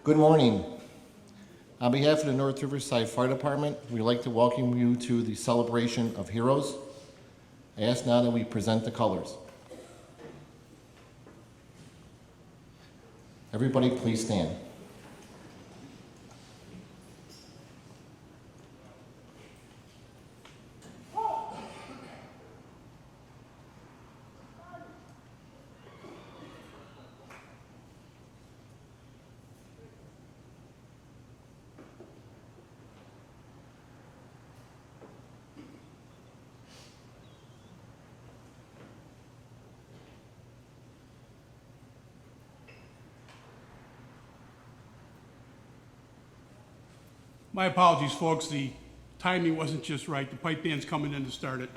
Good morning. On behalf of the North Riverside Fire Department, we'd like to welcome you to the celebration of heroes. I ask now that we present the colors. Everybody please stand. My apologies, folks. The timing wasn't just right. The pipe band's coming in to start it.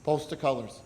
Post the colors.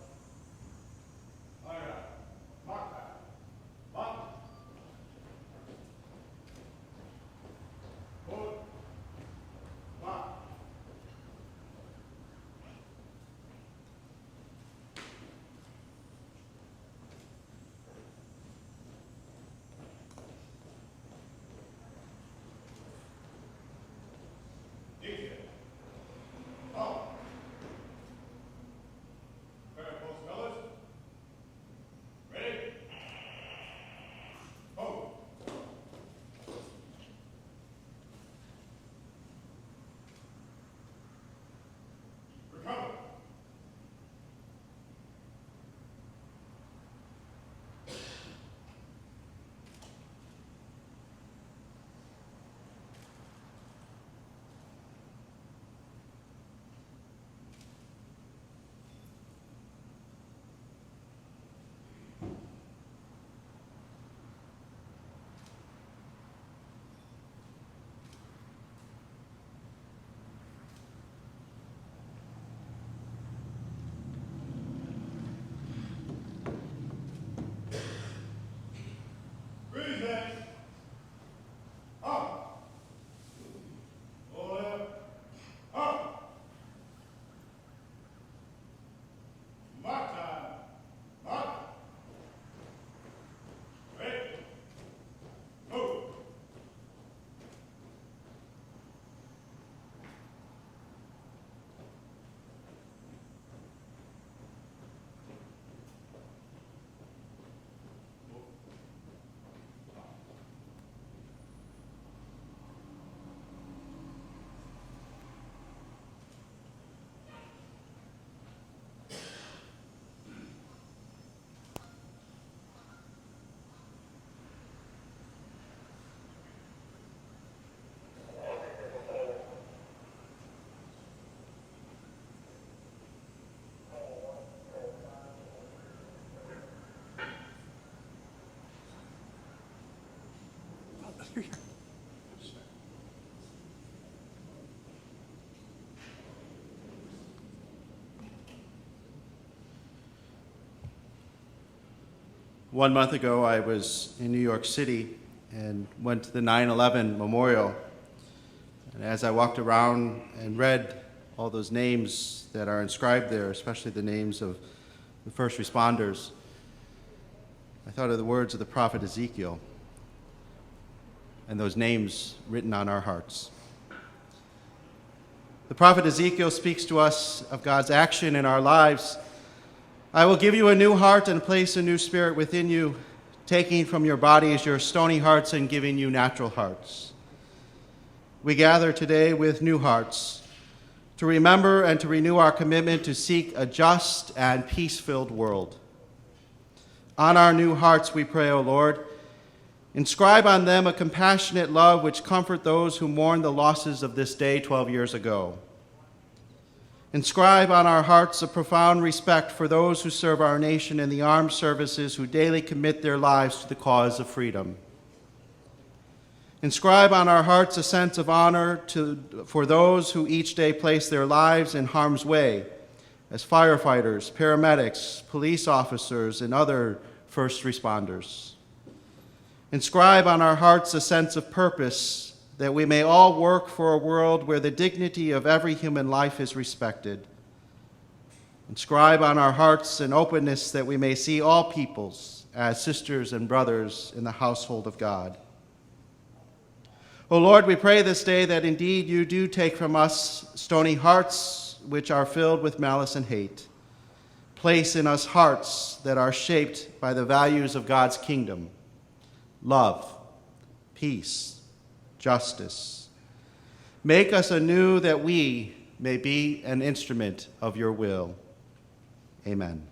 Here, here. One month ago, I was in New York City and went to the 9/11 memorial. And as I walked around and read all those names that are inscribed there, especially the names of the first responders, I thought of the words of the prophet Ezekiel and those names written on our hearts. The prophet Ezekiel speaks to us of God's action in our lives. I will give you a new heart and place a new spirit within you, taking from your bodies your stony hearts and giving you natural hearts. We gather today with new hearts to remember and to renew our commitment to seek a just and peace-filled world. On our new hearts we pray, O Lord, inscribe on them a compassionate love which comfort those who mourn the losses of this day 12 years ago. Inscribe on our hearts a profound respect for those who serve our nation in the armed services who daily commit their lives to the cause of freedom. Inscribe on our hearts a sense of honor for those who each day place their lives in harm's way as firefighters, paramedics, police officers, and other first responders. Inscribe on our hearts a sense of purpose that we may all work for a world where the dignity of every human life is respected. Inscribe on our hearts an openness that we may see all peoples as sisters and brothers in the household of God. O Lord, we pray this day that indeed you do take from us stony hearts which are filled with malice and hate. Place in us hearts that are shaped by the values of God's kingdom: love, peace, justice. Make us anew that we may be an instrument of your will. Amen.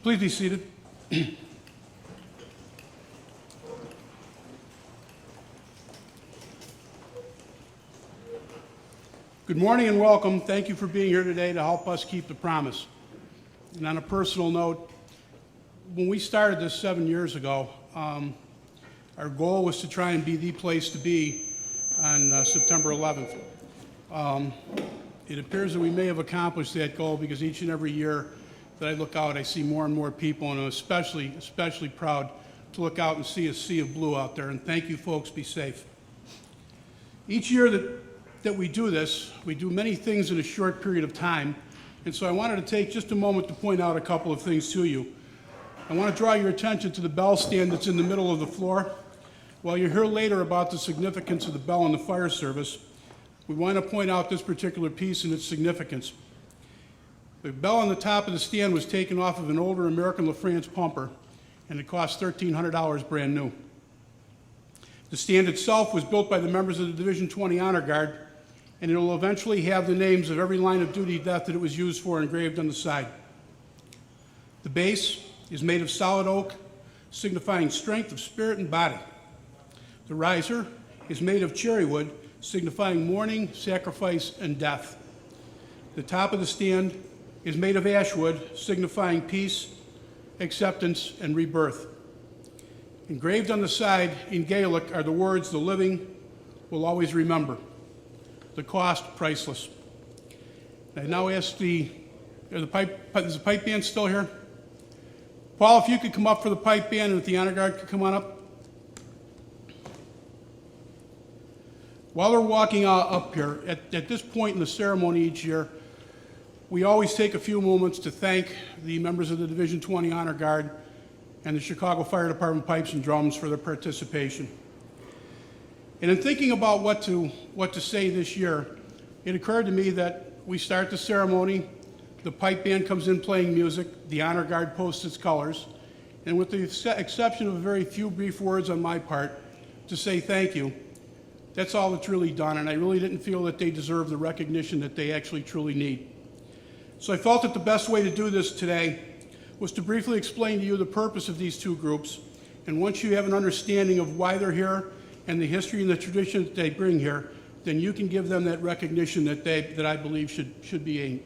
Please be seated. Good morning and welcome. Thank you for being here today to help us keep the promise. And on a personal note, when we started this 7 years ago, our goal was to try and be the place to be on September 11th. It appears that we may have accomplished that goal because each and every year that I look out, I see more and more people, and I'm especially proud to look out and see a sea of blue out there. And thank you, folks. Be safe. Each year that we do this, we do many things in a short period of time, and so I wanted to take just a moment to point out a couple of things to you. I want to draw your attention to the bell stand that's in the middle of the floor. While you'll hear later about the significance of the bell in the fire service, we want to point out this particular piece and its significance. The bell on the top of the stand was taken off of an older American LaFrance pumper, and it cost $1,300 brand new. The stand itself was built by the members of the Division 20 Honor Guard, and it will eventually have the names of every line of duty death that it was used for engraved on the side. The base is made of solid oak, signifying strength of spirit and body. The riser is made of cherry wood, signifying mourning, sacrifice, and death. The top of the stand is made of ash wood, signifying peace, acceptance, and rebirth. Engraved on the side in Gaelic are the words the living will always remember. The cost, priceless. I now ask is the pipe band still here? Paul, if you could come up for the pipe band, and if the honor guard could come on up. While we're walking up here, at this point in the ceremony each year, we always take a few moments to thank the members of the Division 20 Honor Guard and the Chicago Fire Department Pipes and Drums for their participation. And in thinking about what to say this year, it occurred to me that we start the ceremony, the pipe band comes in playing music, the Honor Guard posts its colors, and with the exception of a very few brief words on my part to say thank you, that's all that's really done, and I really didn't feel that they deserve the recognition that they actually truly need. So I felt that the best way to do this today was to briefly explain to you the purpose of these two groups, and once you have an understanding of why they're here and the history and the tradition that they bring here, then you can give them that recognition that I believe should be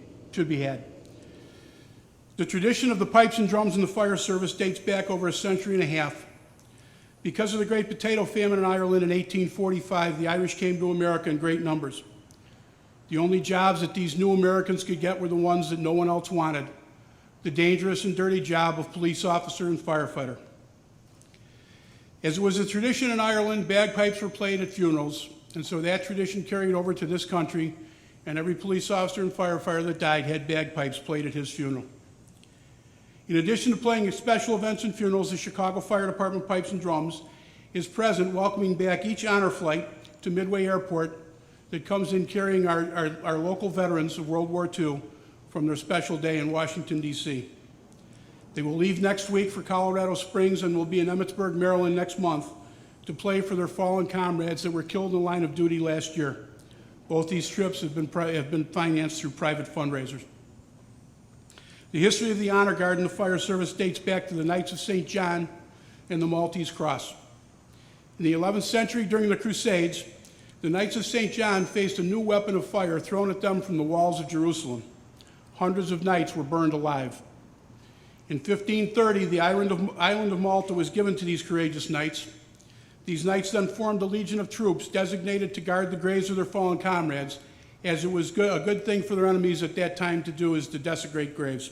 had. The tradition of the pipes and drums in the fire service dates back over a century and a half. Because of the Great Potato Famine in Ireland in 1845, the Irish came to America in great numbers. The only jobs that these new Americans could get were the ones that no one else wanted, the dangerous and dirty job of police officer and firefighter. As it was a tradition in Ireland, bagpipes were played at funerals, and so that tradition carried over to this country, and every police officer and firefighter that died had bagpipes played at his funeral. In addition to playing at special events and funerals, the Chicago Fire Department Pipes and Drums is present welcoming back each honor flight to Midway Airport that comes in carrying our local veterans of World War II from their special day in Washington, D.C. They will leave next week for Colorado Springs and will be in Emmitsburg, Maryland next month to play for their fallen comrades that were killed in the line of duty last year. Both these trips have been financed through private fundraisers. The history of the Honor Guard in the fire service dates back to the Knights of St. John and the Maltese Cross. In the 11th century, during the Crusades, the Knights of St. John faced a new weapon of fire thrown at them from the walls of Jerusalem. Hundreds of knights were burned alive. In 1530, the island of Malta was given to these courageous knights. These knights then formed a legion of troops designated to guard the graves of their fallen comrades, as it was a good thing for their enemies at that time to do is to desecrate graves.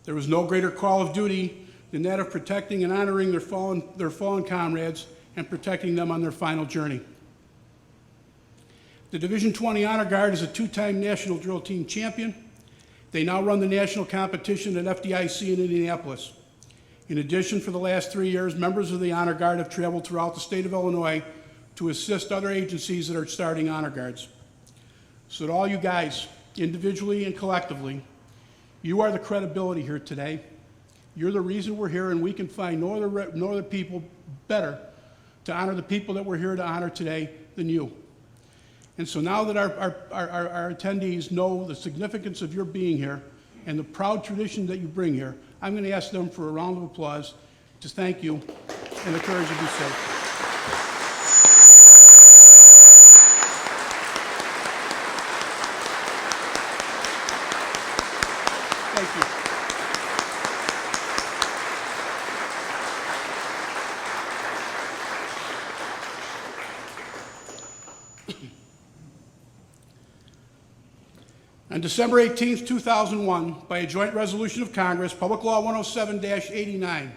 There was no greater call of duty than that of protecting and honoring their fallen comrades and protecting them on their final journey. The Division 20 Honor Guard is a two-time National Drill Team champion. They now run the national competition at FDIC in Indianapolis. In addition, for the last 3 years, members of the Honor Guard have traveled throughout the state of Illinois to assist other agencies that are starting Honor Guards. So to all you guys, individually and collectively, you are the credibility here today. You're the reason we're here, and we can find no other people better to honor the people that we're here to honor today than you. And so now that our attendees know the significance of your being here and the proud tradition that you bring here, I'm going to ask them for a round of applause to thank you and the courage to be safe. Thank you. On December 18, 2001, by a joint resolution of Congress, Public Law 107-89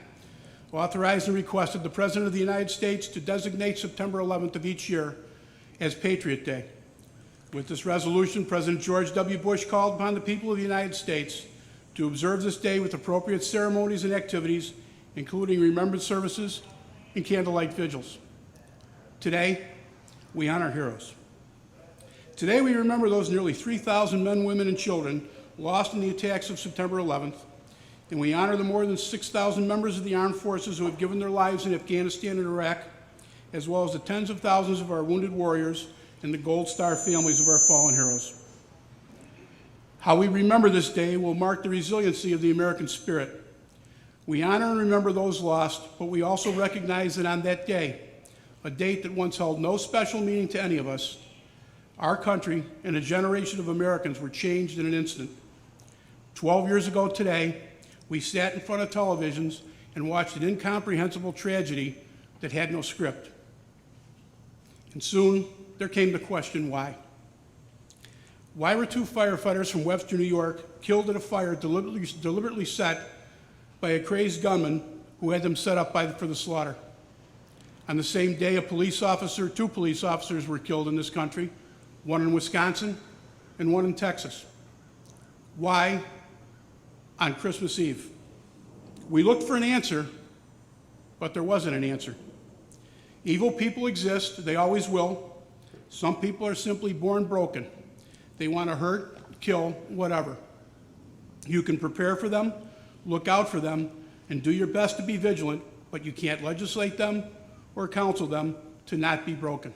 authorized and requested the President of the United States to designate September 11th of each year as Patriot Day. With this resolution, President George W. Bush called upon the people of the United States to observe this day with appropriate ceremonies and activities, including remembrance services and candlelight vigils. Today, we honor heroes. Today, we remember those nearly 3,000 men, women, and children lost in the attacks of September 11th, and we honor the more than 6,000 members of the armed forces who have given their lives in Afghanistan and Iraq, as well as the tens of thousands of our wounded warriors and the Gold Star families of our fallen heroes. How we remember this day will mark the resiliency of the American spirit. We honor and remember those lost, but we also recognize that on that day, a date that once held no special meaning to any of us, our country and a generation of Americans were changed in an instant. 12 years ago today, we sat in front of televisions and watched an incomprehensible tragedy that had no script. And soon, there came the question, why? Why were two firefighters from Webster, New York, killed in a fire deliberately set by a crazed gunman who had them set up for the slaughter? On the same day, two police officers were killed in this country, one in Wisconsin and one in Texas. Why on Christmas Eve? We looked for an answer, but there wasn't an answer. Evil people exist, they always will. Some people are simply born broken. They want to hurt, kill, whatever. You can prepare for them, look out for them, and do your best to be vigilant, but you can't legislate them or counsel them to not be broken.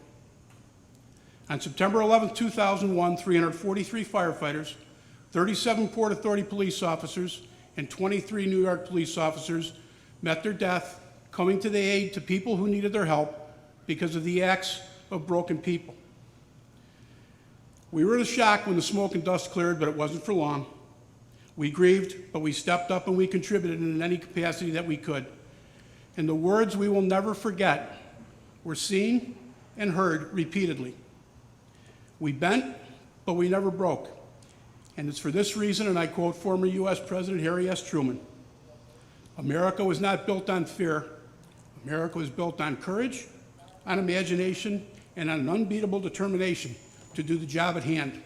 On September 11, 2001, 343 firefighters 37 Port Authority police officers and 23 New York police officers met their death coming to the aid to people who needed their help because of the acts of broken people. We were in shock when the smoke and dust cleared, but it wasn't for long. We grieved, but we stepped up and we contributed in any capacity that we could. And the words we will never forget were seen and heard repeatedly. We bent, but we never broke. And it's for this reason, and I quote former U.S. President Harry S. Truman, "America was not built on fear. America was built on courage, on imagination, and on an unbeatable determination to do the job at hand."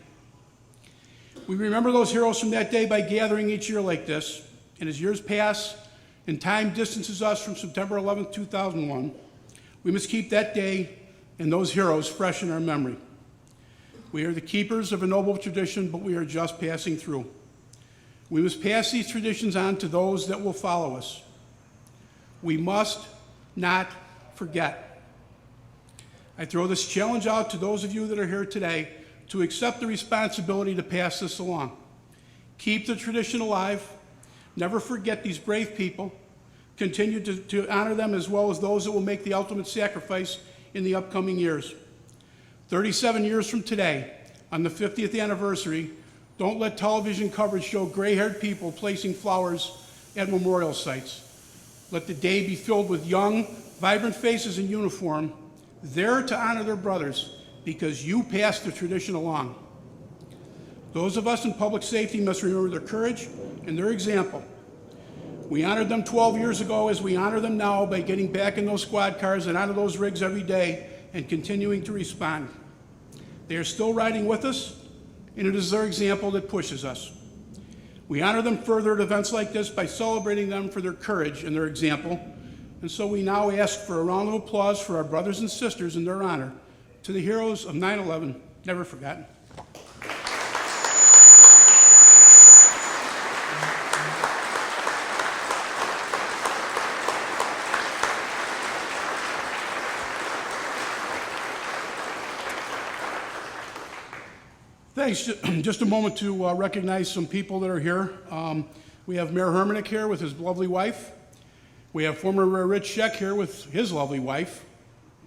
We remember those heroes from that day by gathering each year like this, and as years pass and time distances us from September 11, 2001, we must keep that day and those heroes fresh in our memory. We are the keepers of a noble tradition, but we are just passing through. We must pass these traditions on to those that will follow us. We must not forget. I throw this challenge out to those of you that are here today to accept the responsibility to pass this along. Keep the tradition alive. Never forget these brave people. Continue to honor them as well as those that will make the ultimate sacrifice in the upcoming years. 37 years from today, on the 50th anniversary, don't let television coverage show gray-haired people placing flowers at memorial sites. Let the day be filled with young, vibrant faces in uniform, there to honor their brothers because you passed the tradition along. Those of us in public safety must remember their courage and their example. We honored them 12 years ago as we honor them now by getting back in those squad cars and out of those rigs every day and continuing to respond. They are still riding with us, and it is their example that pushes us. We honor them further at events like this by celebrating them for their courage and their example, and so we now ask for a round of applause for our brothers and sisters in their honor, to the heroes of 9/11, never forgotten. Thanks. Just a moment to recognize some people that are here. We have Mayor Hermanick here with his lovely wife. We have former Rich Scheck here with his lovely wife.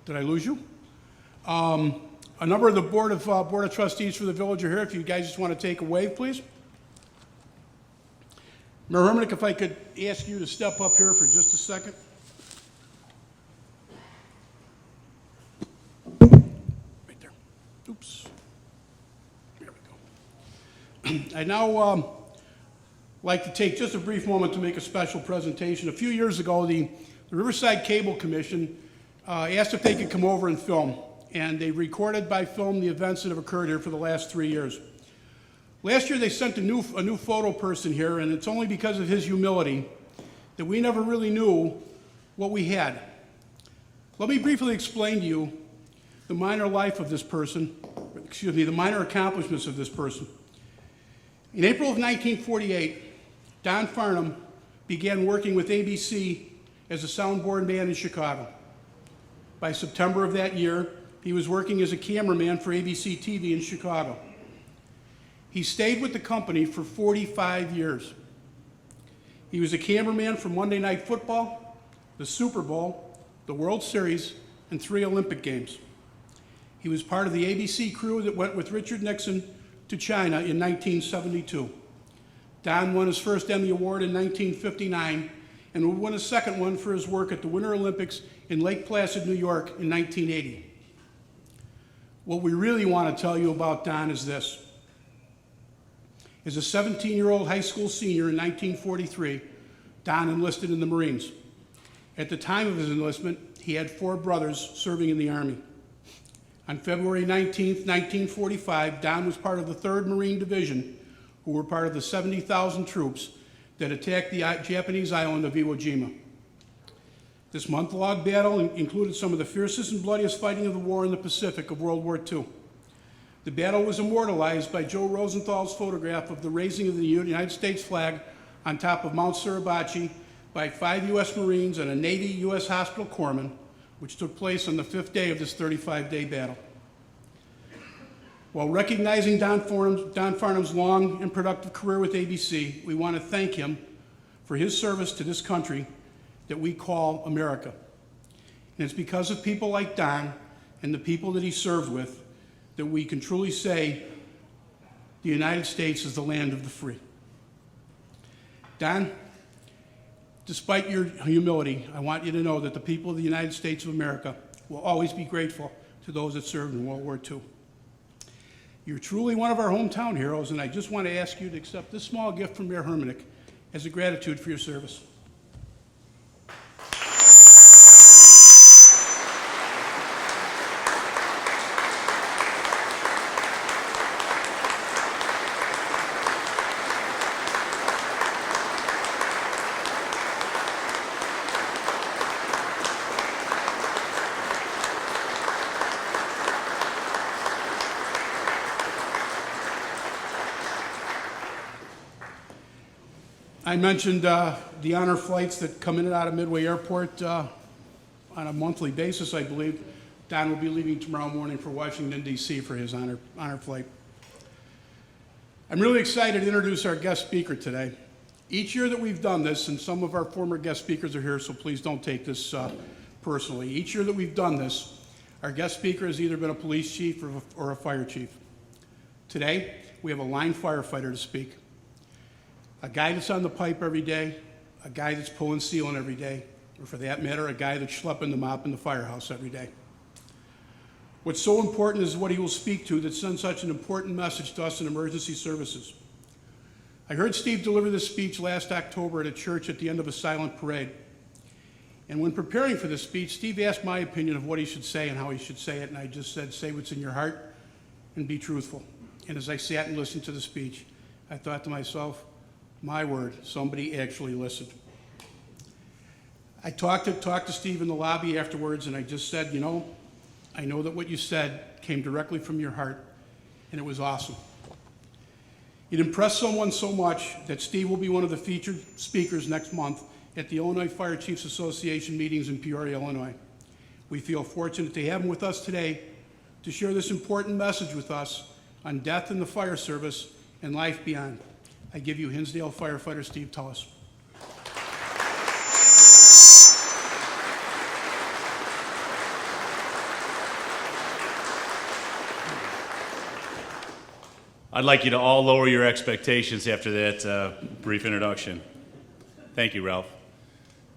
Did I lose you? A number of the Board of Trustees for the village are here. If you guys just want to take a wave, please. Mayor Hermanick, if I could ask you to step up here for just a second. Right there. Oops. There we go. I now like to take just a brief moment to make a special presentation. A few years ago, the Riverside Cable Commission asked if they could come over and film, and they recorded by film the events that have occurred here for the last 3 years. Last year, they sent a new photo person here, and it's only because of his humility that we never really knew what we had. Let me briefly explain to you the minor life of this person, the minor accomplishments of this person. In April of 1948, Don Farnham began working with ABC as a soundboard man in Chicago. By September of that year, he was working as a cameraman for ABC TV in Chicago. He stayed with the company for 45 years. He was a cameraman for Monday Night Football, the Super Bowl, the World Series, and 3 Olympic Games. He was part of the ABC crew that went with Richard Nixon to China in 1972. Don won his first Emmy Award in 1959 and would win a second one for his work at the Winter Olympics in Lake Placid, New York in 1980. What we really want to tell you about Don is this. As a 17-year-old high school senior in 1943, Don enlisted in the Marines. At the time of his enlistment, he had 4 brothers serving in the Army. On February 19, 1945, Don was part of the 3rd Marine Division, who were part of the 70,000 troops that attacked the Japanese island of Iwo Jima. This month-long battle included some of the fiercest and bloodiest fighting of the war in the Pacific of World War II. The battle was immortalized by Joe Rosenthal's photograph of the raising of the United States flag on top of Mount Suribachi by 5 U.S. Marines and a Navy U.S. hospital corpsman, which took place on the 5th day of this 35-day battle. While recognizing Don Farnham's long and productive career with ABC, we want to thank him for his service to this country that we call America. And it's because of people like Don and the people that he served with that we can truly say the United States is the land of the free. Don, despite your humility, I want you to know that the people of the United States of America will always be grateful to those that served in World War II. You're truly one of our hometown heroes, and I just want to ask you to accept this small gift from Mayor Hermannick as a gratitude for your service. I mentioned the honor flights that come in and out of Midway Airport on a monthly basis, I believe. Don will be leaving tomorrow morning for Washington, D.C. for his honor flight. I'm really excited to introduce our guest speaker today. Each year that we've done this, and some of our former guest speakers are here, so please don't take this personally. Each year that we've done this, our guest speaker has either been a police chief or a fire chief. Today, we have a line firefighter to speak. A guy that's on the pipe every day, a guy that's pulling sealing every day, or for that matter, a guy that's schlepping the mop in the firehouse every day. What's so important is what he will speak to that sends such an important message to us in emergency services. I heard Steve deliver this speech last October at a church at the end of a silent parade. And when preparing for this speech, Steve asked my opinion of what he should say and how he should say it, and I just said, say what's in your heart and be truthful. And as I sat and listened to the speech, I thought to myself, my word, somebody actually listened. I talked to Steve in the lobby afterwards, and I just said, you know, I know that what you said came directly from your heart, and it was awesome. It impressed someone so much that Steve will be one of the featured speakers next month at the Illinois Fire Chiefs Association meetings in Peoria, Illinois. We feel fortunate to have him with us today to share this important message with us on death in the fire service and life beyond. I give you Hinsdale firefighter Steve Tullis. I'd like you to all lower your expectations after that brief introduction. Thank you, Ralph.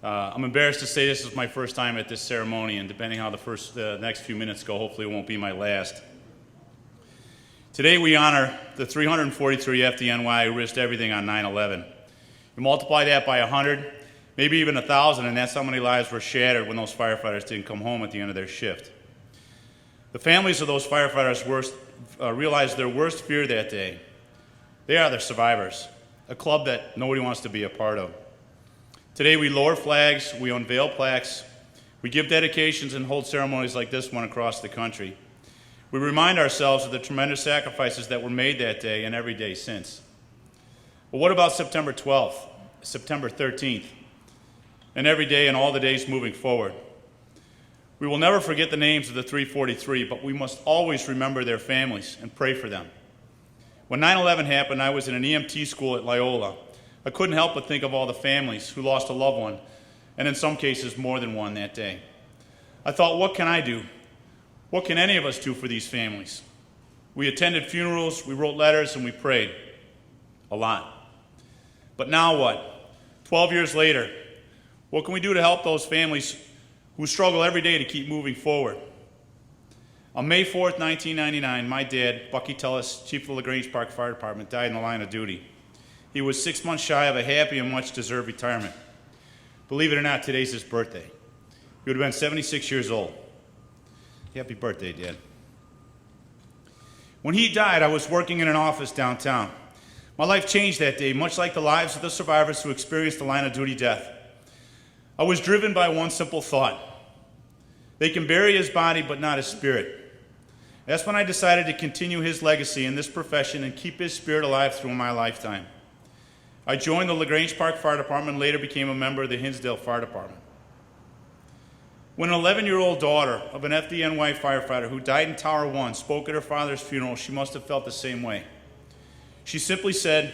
I'm embarrassed to say this is my first time at this ceremony, and depending how the next few minutes go, hopefully it won't be my last. Today we honor the 343 FDNY who risked everything on 9/11. You multiply that by 100, maybe even 1,000, and that's how many lives were shattered when those firefighters didn't come home at the end of their shift. The families of those firefighters realized their worst fear that day. They are the survivors, a club that nobody wants to be a part of. Today we lower flags, we unveil plaques, we give dedications and hold ceremonies like this one across the country. We remind ourselves of the tremendous sacrifices that were made that day and every day since. But what about September 12th, September 13th, and every day and all the days moving forward? We will never forget the names of the 343, but we must always remember their families and pray for them. When 9/11 happened, I was in an EMT school at Loyola. I couldn't help but think of all the families who lost a loved one, and in some cases more than one that day. I thought, what can I do? What can any of us do for these families? We attended funerals, we wrote letters, and we prayed. A lot. But now what? 12 years later, what can we do to help those families who struggle every day to keep moving forward? On May 4th, 1999, my dad, Bucky Tullis, Chief of the LaGrange Park Fire Department, died in the line of duty. He was 6 months shy of a happy and much-deserved retirement. Believe it or not, today's his birthday. He would have been 76 years old. Happy birthday, Dad. When he died, I was working in an office downtown. My life changed that day, much like the lives of the survivors who experienced the line of duty death. I was driven by one simple thought. They can bury his body, but not his spirit. That's when I decided to continue his legacy in this profession and keep his spirit alive through my lifetime. I joined the LaGrange Park Fire Department and later became a member of the Hinsdale Fire Department. When an 11-year-old daughter of an FDNY firefighter who died in Tower 1 spoke at her father's funeral, she must have felt the same way. She simply said,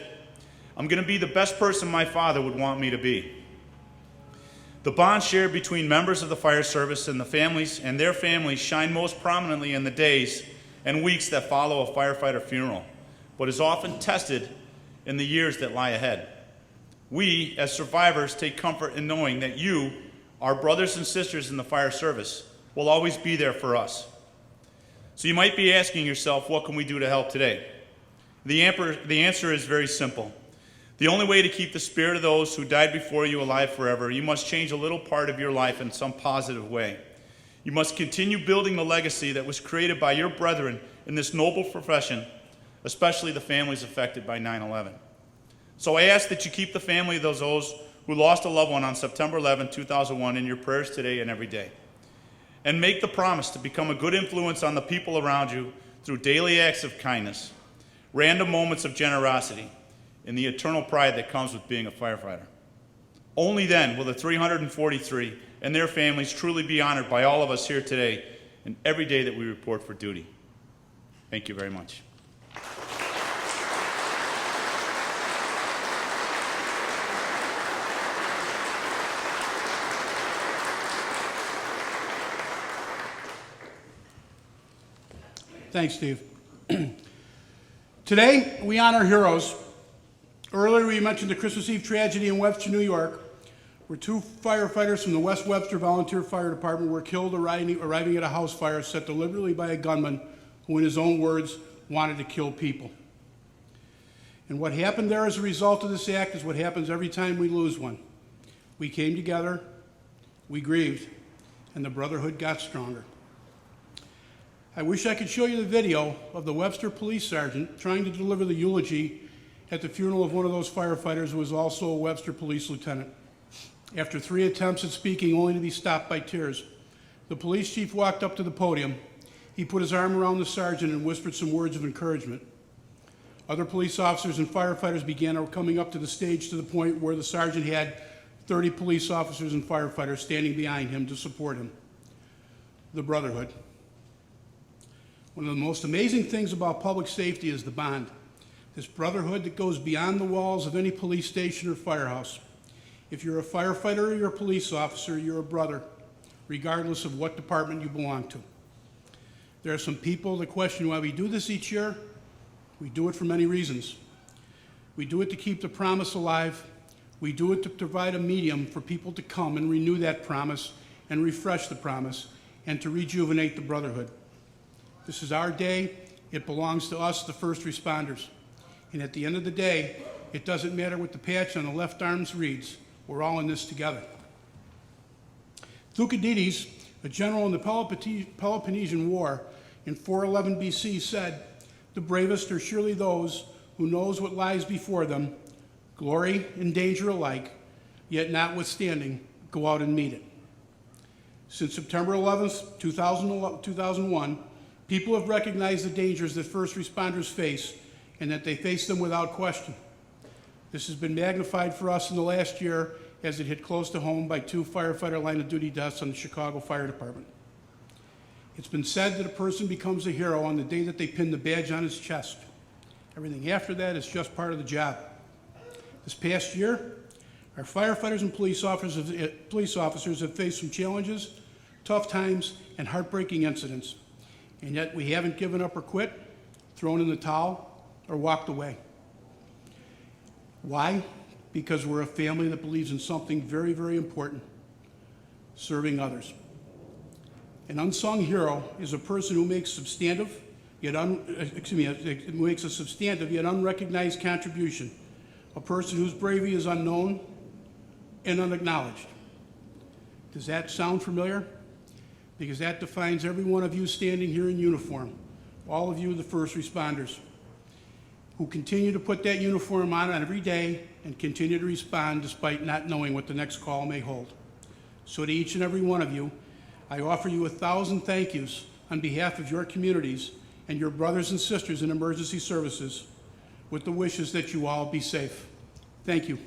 "I'm going to be the best person my father would want me to be." The bond shared between members of the fire service and the families and their families shine most prominently in the days and weeks that follow a firefighter funeral, but is often tested in the years that lie ahead. We, as survivors, take comfort in knowing that you, our brothers and sisters in the fire service, will always be there for us. So you might be asking yourself, what can we do to help today? The answer is very simple. The only way to keep the spirit of those who died before you alive forever, you must change a little part of your life in some positive way. You must continue building the legacy that was created by your brethren in this noble profession, especially the families affected by 9/11. So I ask that you keep the family of those who lost a loved one on September 11, 2001 in your prayers today and every day. And make the promise to become a good influence on the people around you through daily acts of kindness, random moments of generosity, and the eternal pride that comes with being a firefighter. Only then will the 343 and their families truly be honored by all of us here today and every day that we report for duty. Thank you very much. Thanks, Steve. Today, we honor heroes. Earlier, we mentioned the Christmas Eve tragedy in Webster, New York, where two firefighters from the West Webster Volunteer Fire Department were killed arriving at a house fire set deliberately by a gunman who, in his own words, wanted to kill people. And what happened there as a result of this act is what happens every time we lose one. We came together, we grieved, and the brotherhood got stronger. I wish I could show you the video of the Webster police sergeant trying to deliver the eulogy at the funeral of one of those firefighters who was also a Webster police lieutenant. After 3 attempts at speaking, only to be stopped by tears, the police chief walked up to the podium. He put his arm around the sergeant and whispered some words of encouragement. Other police officers and firefighters began coming up to the stage to the point where the sergeant had 30 police officers and firefighters standing behind him to support him. The brotherhood. One of the most amazing things about public safety is the bond. This brotherhood that goes beyond the walls of any police station or firehouse. If you're a firefighter or you're a police officer, you're a brother, regardless of what department you belong to. There are some people that question why we do this each year. We do it for many reasons. We do it to keep the promise alive. We do it to provide a medium for people to come and renew that promise and refresh the promise and to rejuvenate the brotherhood. This is our day. It belongs to us, the first responders. And at the end of the day, it doesn't matter what the patch on the left arm reads. We're all in this together. Thucydides, a general in the Peloponnesian War in 411 BC, said, "The bravest are surely those who knows what lies before them, glory and danger alike, yet notwithstanding go out and meet it." Since September 11th, 2001, people have recognized the dangers that first responders face and that they face them without question. This has been magnified for us in the last year as it hit close to home by 2 firefighter line-of-duty deaths on the Chicago Fire Department. It's been said that a person becomes a hero on the day that they pin the badge on his chest. Everything after that is just part of the job. This past year, our firefighters and police officers have faced some challenges, tough times, and heartbreaking incidents. And yet we haven't given up or quit, thrown in the towel, or walked away. Why? Because we're a family that believes in something very, very important: serving others. An unsung hero is a person who makes a substantive yet unrecognized contribution, a person whose bravery is unknown and unacknowledged. Does that sound familiar? Because that defines every one of you standing here in uniform, all of you, the first responders, who continue to put that uniform on every day and continue to respond despite not knowing what the next call may hold. So to each and every one of you, I offer you 1,000 thank yous on behalf of your communities and your brothers and sisters in emergency services, with the wishes that you all be safe. Thank you.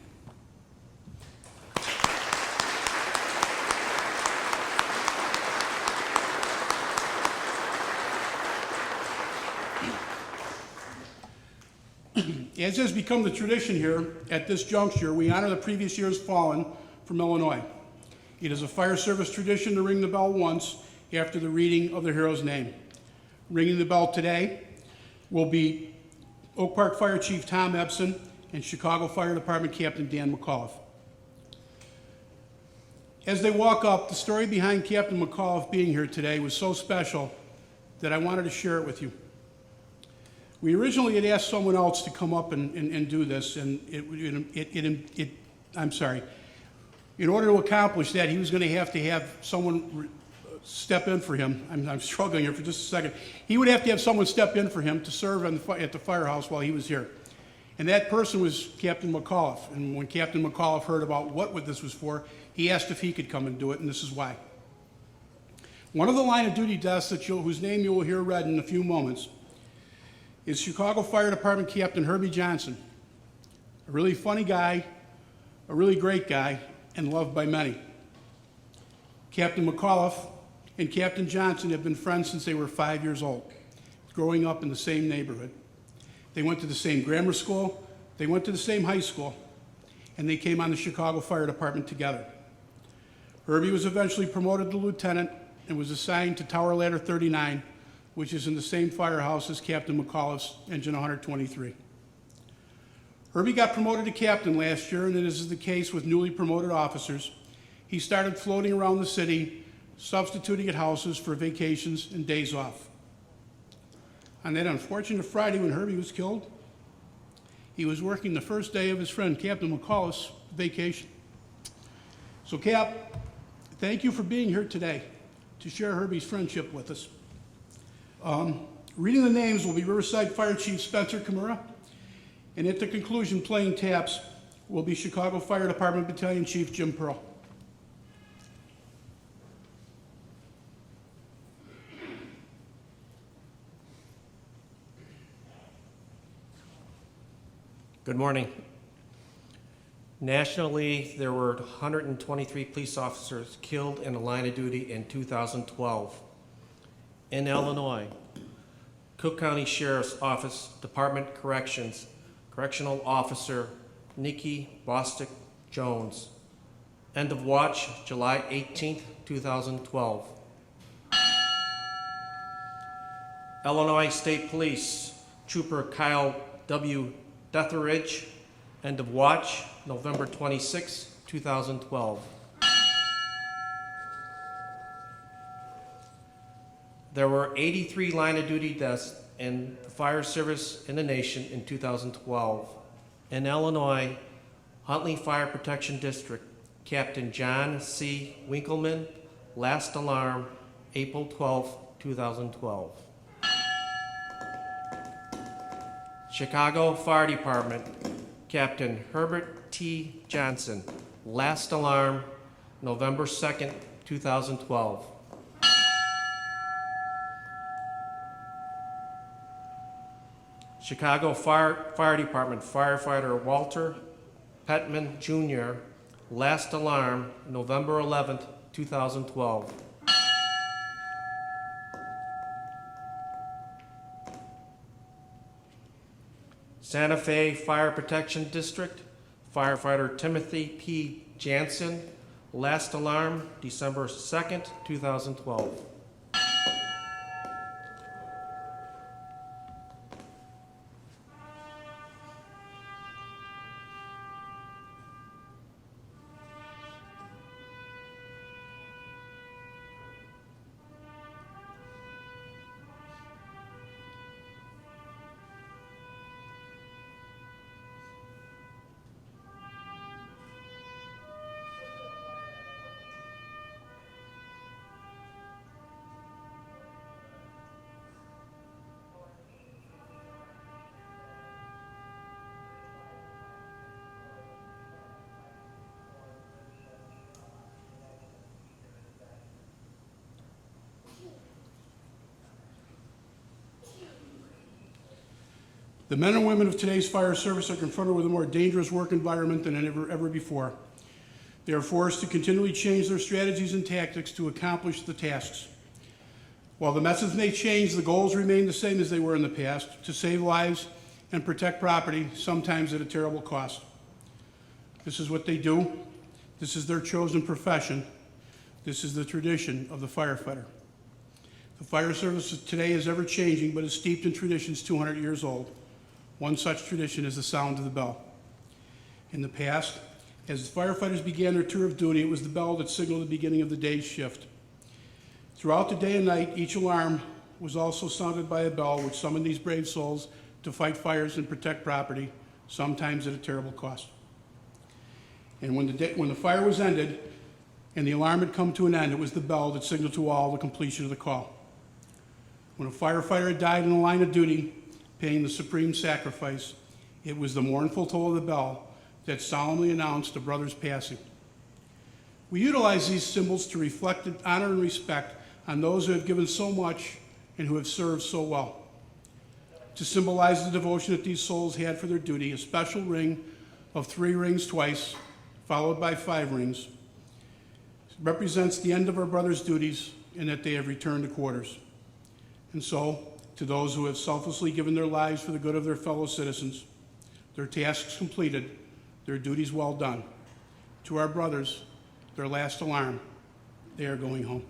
As has become the tradition here, at this juncture, we honor the previous year's fallen from Illinois. It is a fire service tradition to ring the bell once after the reading of the hero's name. Ringing the bell today will be Oak Park Fire Chief Tom Epson and Chicago Fire Department Captain Dan McAuliffe. As they walk up, the story behind Captain McAuliffe being here today was so special that I wanted to share it with you. We originally had asked someone else to come up and do this, and I'm sorry. In order to accomplish that, he was going to have someone step in for him. I'm struggling here for just a second. He would have to have someone step in for him to serve at the firehouse while he was here. And that person was Captain McAuliffe. And when Captain McAuliffe heard about what this was for, he asked if he could come and do it, and this is why. One of the line of duty deaths whose name you will hear read in a few moments is Chicago Fire Department Captain Herbie Johnson. A really funny guy, a really great guy, and loved by many. Captain McAuliffe and Captain Johnson have been friends since they were 5 years old, growing up in the same neighborhood. They went to the same grammar school, they went to the same high school, and they came on the Chicago Fire Department together. Herbie was eventually promoted to lieutenant and was assigned to Tower Ladder 39, which is in the same firehouse as Captain McAuliffe's Engine 123. Herbie got promoted to captain last year, and as is the case with newly promoted officers, he started floating around the city, substituting at houses for vacations and days off. On that unfortunate Friday when Herbie was killed, he was working the first day of his friend Captain McAuliffe's vacation. So Cap, thank you for being here today to share Herbie's friendship with us. Reading the names will be Riverside Fire Chief Spencer Kimura, and at the conclusion, playing taps will be Chicago Fire Department Battalion Chief Jim Pearl. Good morning. Nationally, there were 123 police officers killed in the line of duty in 2012. In Illinois, Cook County Sheriff's Office, Department Corrections, Correctional Officer Nikki Bostick Jones. End of watch, July 18th, 2012. Illinois State Police, Trooper Kyle W. Detheridge. End of watch, November 26, 2012. There were 83 line of duty deaths in the fire service in the nation in 2012. In Illinois, Huntley Fire Protection District, Captain John C. Winkleman, last alarm, April 12, 2012. Chicago Fire Department, Captain Herbert T. Johnson, last alarm, November 2nd, 2012. Chicago Fire Department firefighter Walter Petman Jr., last alarm, November 11th, 2012. Santa Fe Fire Protection District, firefighter Timothy P. Jansen, last alarm, December 2nd, 2012. The men and women of today's fire service are confronted with a more dangerous work environment than ever before. They are forced to continually change their strategies and tactics to accomplish the tasks. While the methods may change, the goals remain the same as they were in the past, to save lives and protect property, sometimes at a terrible cost. This is what they do. This is their chosen profession. This is the tradition of the firefighter. The fire service today is ever-changing, but is steeped in traditions 200 years old. One such tradition is the sound of the bell. In the past, as the firefighters began their tour of duty, it was the bell that signaled the beginning of the day's shift. Throughout the day and night, each alarm was also sounded by a bell which summoned these brave souls to fight fires and protect property, sometimes at a terrible cost. And when the fire was ended and the alarm had come to an end, it was the bell that signaled to all the completion of the call. When a firefighter had died in the line of duty, paying the supreme sacrifice, it was the mournful toll of the bell that solemnly announced a brother's passing. We utilize these symbols to reflect honor and respect on those who have given so much and who have served so well. To symbolize the devotion that these souls had for their duty, a special ring of 3 rings twice, followed by 5 rings, represents the end of our brothers' duties and that they have returned to quarters. And so, to those who have selflessly given their lives for the good of their fellow citizens, their tasks completed, their duties well done. To our brothers, their last alarm, they are going home.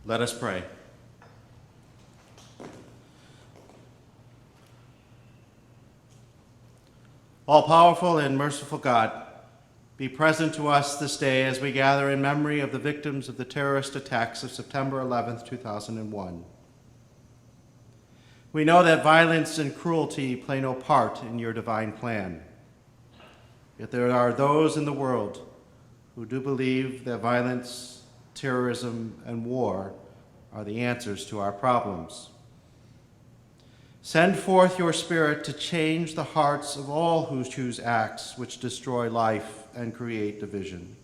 Let us pray. All-powerful and merciful God, be present to us this day as we gather in memory of the victims of the terrorist attacks of September 11th, 2001. We know that violence and cruelty play no part in your divine plan. Yet there are those in the world who do believe that violence, terrorism, and war are the answers to our problems. Send forth your Spirit to change the hearts of all who choose acts which destroy life and create division.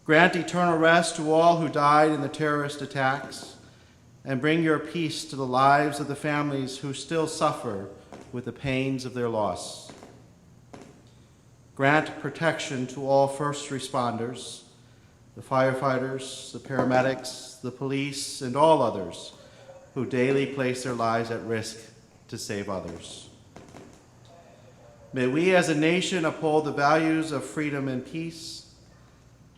Grant eternal rest to all who died in the terrorist attacks, and bring your peace to the lives of the families who still suffer with the pains of their loss. Grant protection to all first responders, the firefighters, the paramedics, the police, and all others who daily place their lives at risk to save others. May we as a nation uphold the values of freedom and peace.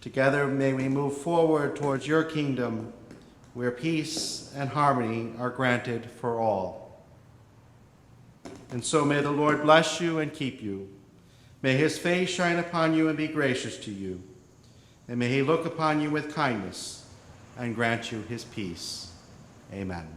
Together may we move forward towards your kingdom, where peace and harmony are granted for all. And so may the Lord bless you and keep you. May his face shine upon you and be gracious to you. And may he look upon you with kindness and grant you his peace. Amen.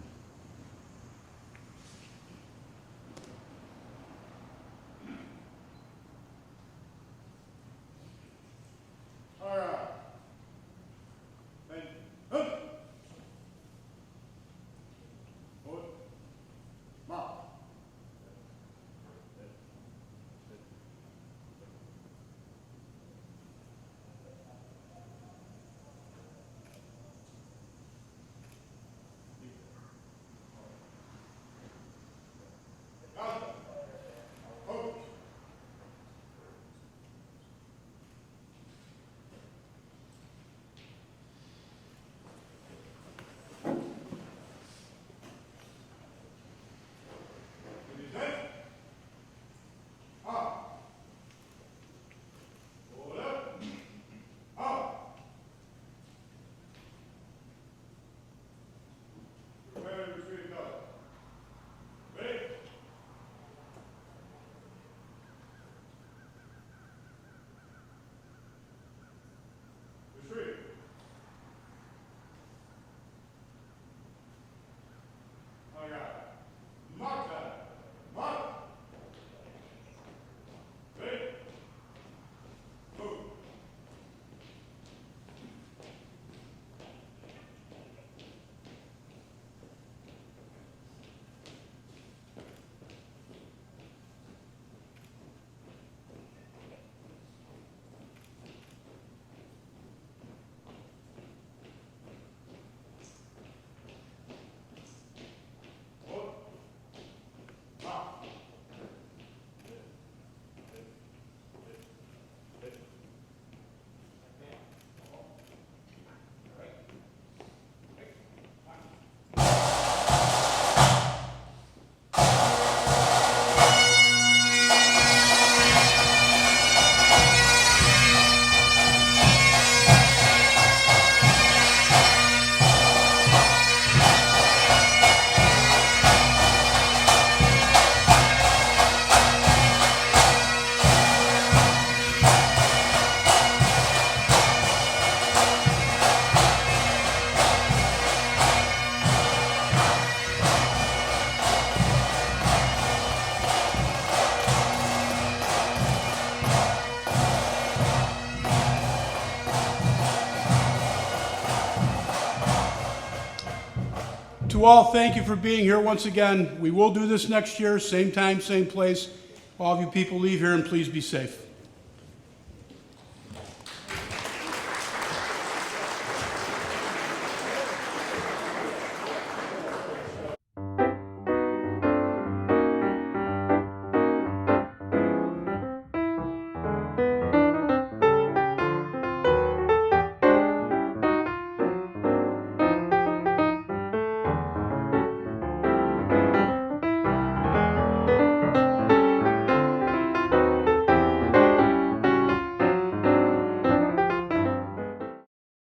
To all, thank you for being here once again. We will do this next year, same time, same place. All of you people leave here and please be safe.